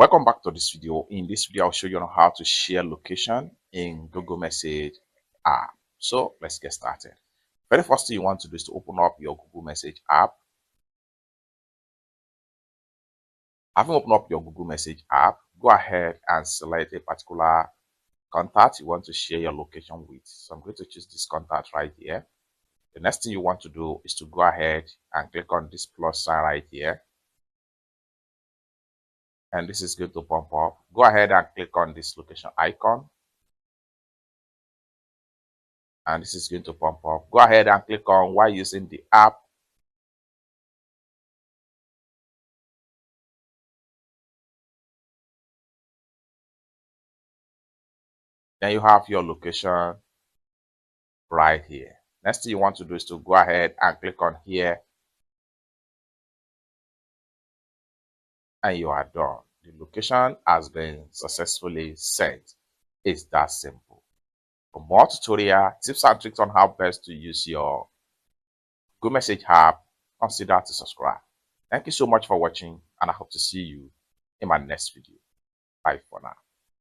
Welcome back to this video. In this video, I'll show you on how to share location in Google Message app. So let's get started. Very first thing you want to do is to open up your Google Message app. Having opened up your Google Message app, go ahead and select a particular contact you want to share your location with. So I'm going to choose this contact right here. The next thing you want to do is to go ahead and click on this plus sign right here. And this is going to pop up. Go ahead and click on this location icon. And this is going to pop up. Go ahead and click on while using the app. Then you have your location right here. Next thing you want to do is to go ahead and click on here. And you are done. The location has been successfully sent. It's that simple. For more tutorial tips and tricks on how best to use your Google Message app, consider to subscribe. Thank you so much for watching, and I hope to see you in my next video. Bye for now.